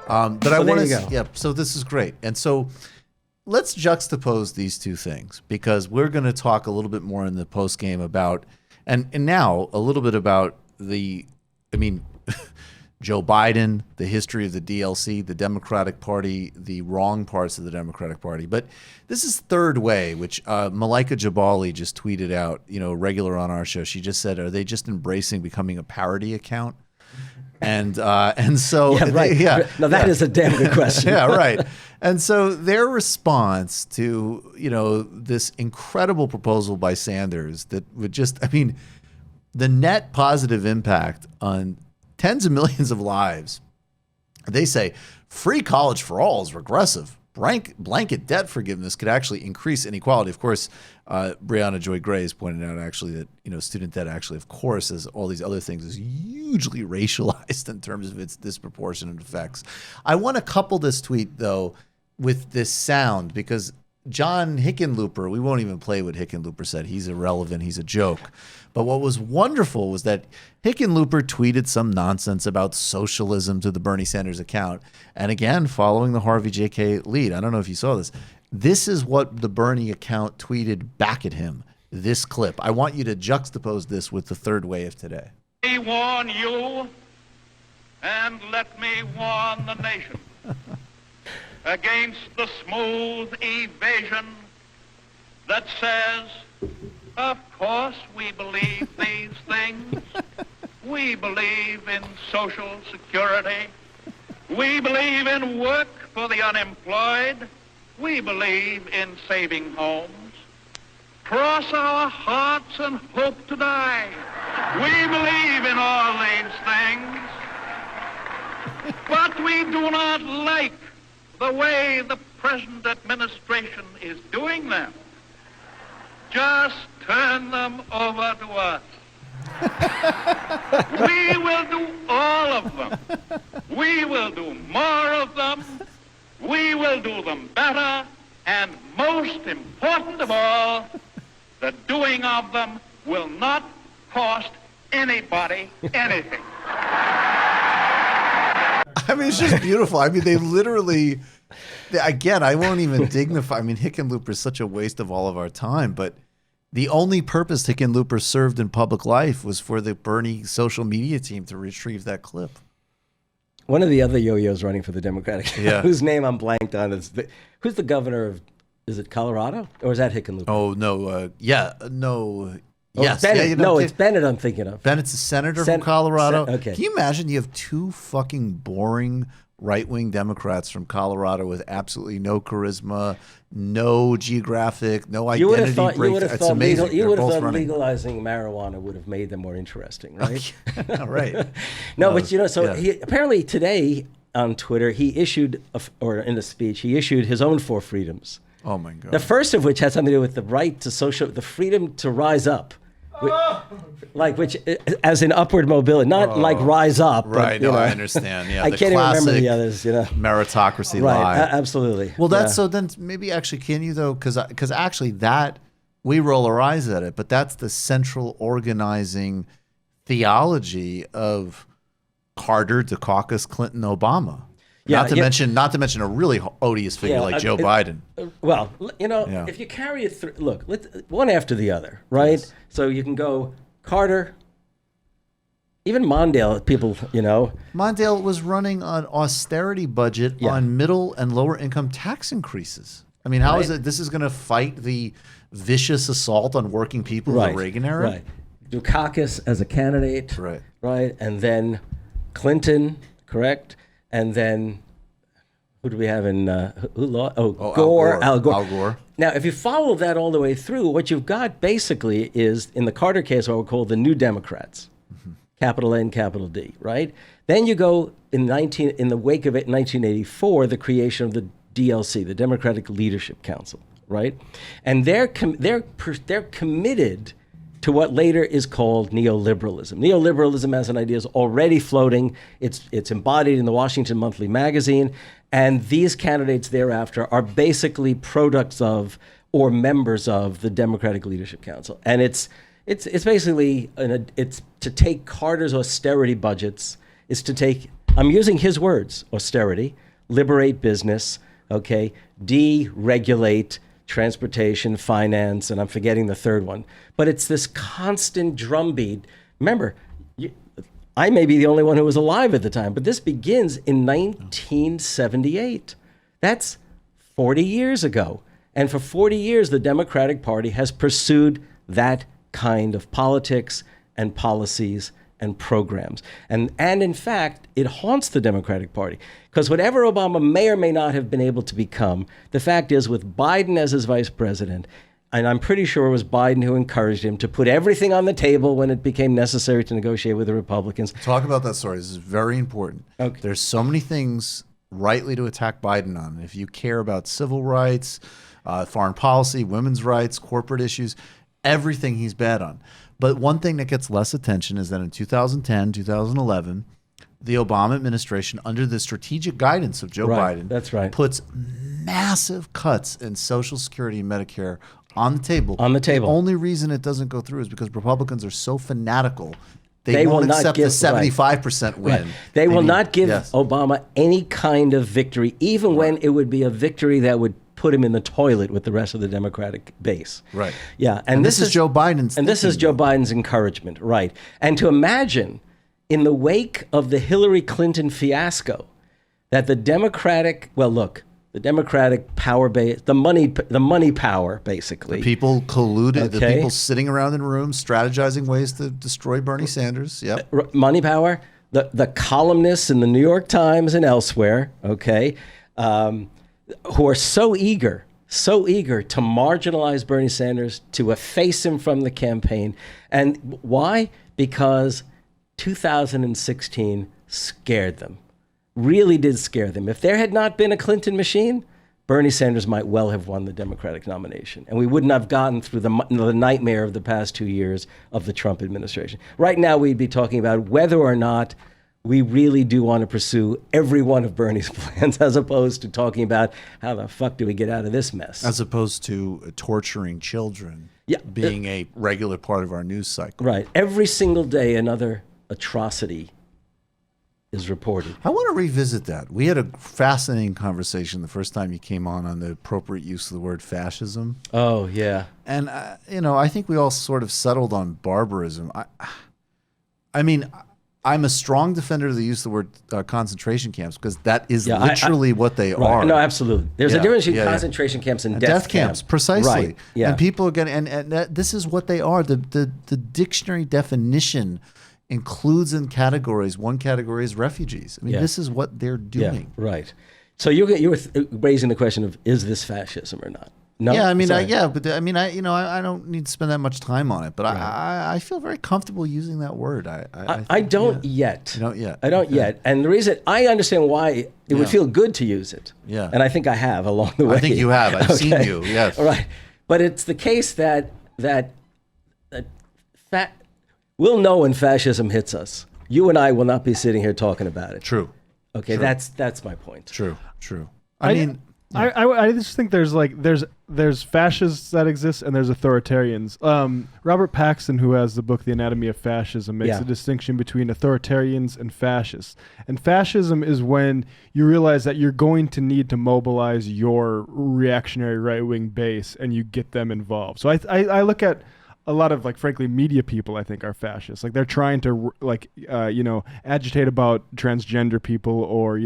But I want to, yeah, so this is great. And so let's juxtapose these two things, because we're going to talk a little bit more in the post game about, and now a little bit about Joe Biden, the history of the DLC, the Democratic Party, the wrong parts of the Democratic Party. But this is Third Way, which Malika Jabali just tweeted out, regular on our show. She just said, are they just embracing becoming a parody account? And so yeah, right. Now that is a damn good question. Yeah, right. And so their response to this incredible proposal by Sanders that would the net positive impact on tens of millions of lives. They say free college for all is regressive. Blanket debt forgiveness could actually increase inequality. Of course, Brianna Joy Gray has pointed out actually that student debt actually, of course, as all these other things, is hugely racialized in terms of its disproportionate effects. I want to couple this tweet though with this sound, because John Hickenlooper, we won't even play what Hickenlooper said. He's irrelevant. He's a joke. But what was wonderful was that Hickenlooper tweeted some nonsense about socialism to the Bernie Sanders account. And again, following the Harvey Kaye lead, I don't know if you saw this. This is what the Bernie account tweeted back at him, this clip. I want you to juxtapose this with the Third Way of today. Let me warn you, and let me warn the nation against the smooth evasion that says, of course we believe these things. We believe in social security. We believe in work for the unemployed. We believe in saving homes. Cross our hearts and hope to die. We believe in all these things. But we do not like the way the present administration is doing them. Just turn them over to us. We will do all of them. We will do more of them. We will do them better. And most important of all, the doing of them will not cost anybody anything. It's just beautiful. They literally, again, I won't even dignify. Hickenlooper is such a waste of all of our time, but the only purpose Hickenlooper served in public life was for the Bernie social media team to retrieve that clip. One of the other yo-yos running for the Democratic, whose name I'm blanked on, who's the governor of, is it Colorado? Or is that Hickenlooper? Oh, no. No. Oh, yes. Bennett. No, it's Bennett I'm thinking of. Bennett's a senator from Colorado. Okay. Can you imagine you have two fucking boring right-wing Democrats from Colorado with absolutely no charisma, no geographic, no identity break. It's amazing. You would have thought legalizing marijuana would have made them more interesting, right? Right. No, but he apparently today on Twitter, he issued, or in a speech, he issued his own 4 freedoms. Oh my God. The first of which has something to do with the right to the freedom to rise up. Which as in upward mobility, not like rise up. Right, but, I understand. Yeah, I can't even remember the others, meritocracy right, lie. Absolutely. Well, so then maybe actually can you though, because actually that, we roll our eyes at it, but that's the central organizing theology of Carter, Dukakis, Clinton, Obama. Not to mention a really odious figure like Joe Biden. If you carry it through, look, one after the other, right? Yes. So you can go Carter, even Mondale, people, Mondale was running an austerity budget on middle and lower income tax increases. How is it? This is going to fight the vicious assault on working people in the Reagan era? Right. Dukakis as a candidate. Right. And then Clinton, correct? And then, who do we have in, Gore, Al Gore. Now, if you follow that all the way through, what you've got basically is, in the Carter case, what we call the New Democrats, capital N, capital D, right? Then you go, in the wake of it, in 1984, the creation of the DLC, the Democratic Leadership Council, right? And they're committed to what later is called neoliberalism. Neoliberalism as an idea is already floating. It's embodied in the Washington Monthly magazine, and these candidates thereafter are basically products of or members of the Democratic Leadership Council. And it's basically it's to take Carter's austerity budgets, is to take I'm using his words: austerity, liberate business, okay, deregulate transportation, finance, and I'm forgetting the third one. But it's this constant drumbeat. Remember, I may be the only one who was alive at the time, but this begins in 1978. That's 40 years ago. And for 40 years, the Democratic Party has pursued that kind of politics and policies and programs. And in fact, it haunts the Democratic Party. Because whatever Obama may or may not have been able to become, the fact is, with Biden as his vice president, and I'm pretty sure it was Biden who encouraged him to put everything on the table when it became necessary to negotiate with the Republicans. Talk about that story. This is very important. Okay. There's so many things rightly to attack Biden on. If you care about civil rights, foreign policy, women's rights, corporate issues, everything he's bad on. But one thing that gets less attention is that in 2010, 2011, the Obama administration, under the strategic guidance of Joe Biden, that's right, puts massive cuts in Social Security and Medicare on the table. On the table. The only reason it doesn't go through is because Republicans are so fanatical. They won't accept the 75% win. Right. They will not give Obama any kind of victory, even when it would be a victory that would put him in the toilet with the rest of the Democratic base. Right. Yeah. And this is Joe Biden's And this is Joe Biden's encouragement. Right. And to imagine, in the wake of the Hillary Clinton fiasco, that the Democratic, the Democratic power base, the money power, basically. The people colluded, the people sitting around in rooms strategizing ways to destroy Bernie Sanders. Yep. Money power, the columnists in the New York Times and elsewhere, who are so eager to marginalize Bernie Sanders, to efface him from the campaign. And why? Because 2016 scared them. Really did scare them. If there had not been a Clinton machine, Bernie Sanders might well have won the Democratic nomination. And we wouldn't have gotten through the nightmare of the past 2 years of the Trump administration. Right now, we'd be talking about whether or not we really do want to pursue every one of Bernie's plans, as opposed to talking about how the fuck do we get out of this mess? As opposed to torturing children being a regular part of our news cycle. Right. Every single day, another atrocity is reported. I want to revisit that. We had a fascinating conversation the first time you came on the appropriate use of the word fascism. Oh, yeah. And, I think we all sort of settled on barbarism. I mean, I'm a strong defender of the use of the word concentration camps, because that is literally what they are. No, absolutely. There's a difference between concentration camps and death camps. Precisely. Right. Yeah. And people are getting, and this is what they are. The dictionary definition includes in categories. One category is refugees. I mean, this is what they're doing. Yeah, right. So you were raising the question of, is this fascism or not? No. Yeah, I mean, I don't need to spend that much time on it, but I feel very comfortable using that word. I don't yet. You don't yet. I don't yet. And the reason, I understand why it would feel good to use it. Yeah. And I think I have along the way. I think you have. I've seen you. Yes. All right. But it's the case that we'll know when fascism hits us. You and I will not be sitting here talking about it. True. Okay, True. That's my point. True. I just think there's fascists that exist and there's authoritarians. Robert Paxton, who has the book The Anatomy of Fascism, makes a distinction between authoritarians and fascists. And fascism is when you realize that you're going to need to mobilize your reactionary right-wing base and you get them involved. So I look at a lot of, frankly, media people, I think, are fascists. They're trying to, agitate about transgender people, or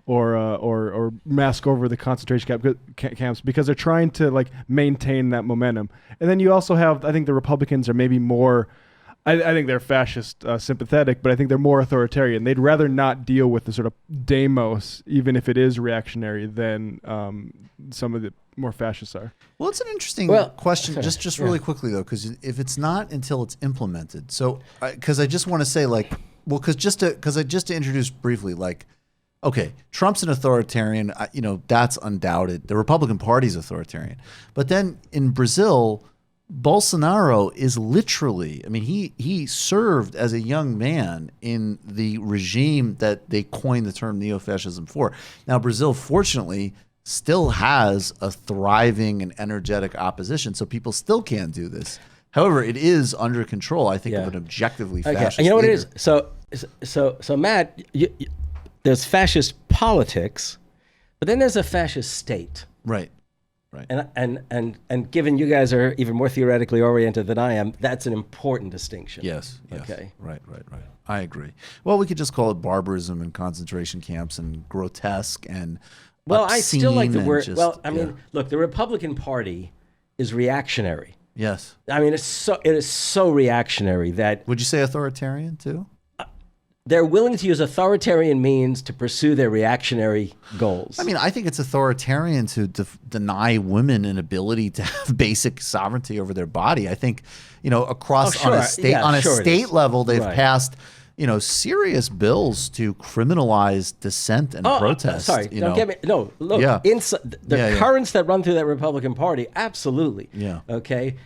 or mask over the concentration camps, because they're trying to maintain that momentum. And then you also have, I think, the Republicans are maybe more. I think they're fascist sympathetic, but I think they're more authoritarian. They'd rather not deal with the sort of demos, even if it is reactionary, than some of the more fascists are. Well, it's an interesting question, just really quickly, though, because if it's not until it's implemented. So, because I just want to say, just to introduce briefly, okay, Trump's an authoritarian, that's undoubted. The Republican Party's authoritarian. But then in Brazil, Bolsonaro is literally, he served as a young man in the regime that they coined the term neo-fascism for. Now, Brazil, fortunately, still has a thriving and energetic opposition, so people still can do this. However, it is under control, I think, of an objectively fascist You know what leader. it is? So Matt, there's fascist politics, but then there's a fascist state. Right. And given you guys are even more theoretically oriented than I am, that's an important distinction. Yes. Okay. Right. I agree. Well, we could just call it barbarism and concentration camps and grotesque and I still like the word. Just, look, the Republican Party is reactionary. Yes. I mean, it is so reactionary that. Would you say authoritarian too? They're willing to use authoritarian means to pursue their reactionary goals. I mean, I think it's authoritarian to deny women an ability to have basic sovereignty over their body. I think, across on a state level, they've passed, serious bills to criminalize dissent and protest. Don't get me. No, look, the currents that run through that Republican Party, absolutely. Yeah. Okay.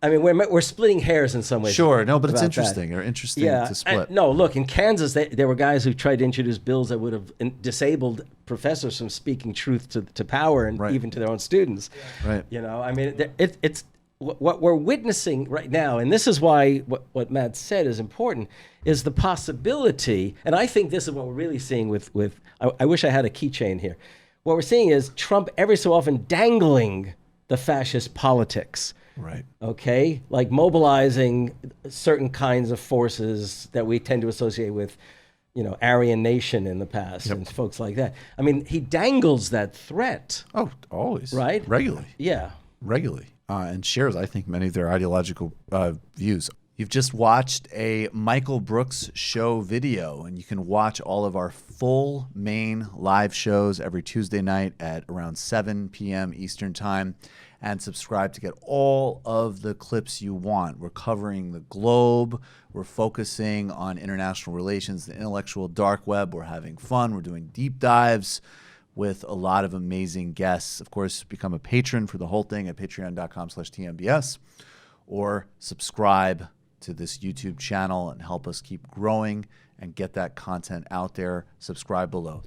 We're splitting hairs in some ways. Sure, no, but it's interesting. Or interesting to split. Look, in Kansas, there were guys who tried to introduce bills that would have disabled professors from speaking truth to power and even to their own students. Right. It's what we're witnessing right now, and this is why what Matt said is important, is the possibility, and I think this is what we're really seeing with I wish I had a keychain here. What we're seeing is Trump every so often dangling the fascist politics. Right. Okay? Like mobilizing certain kinds of forces that we tend to associate with, Aryan Nation in the past and folks like that. I mean, he dangles that threat. Oh, always. Right? Regularly. Yeah. Regularly. And shares, I think, many of their ideological views. You've just watched a Michael Brooks show video, and you can watch all of our full main live shows every Tuesday night at around 7 p.m. Eastern Time, and subscribe to get all of the clips you want. We're covering the globe. We're focusing on international relations, the intellectual dark web. We're having fun. We're doing deep dives with a lot of amazing guests. Of course, become a patron for the whole thing at patreon.com/TMBS, or subscribe to this YouTube channel and help us keep growing and get that content out there. Subscribe below.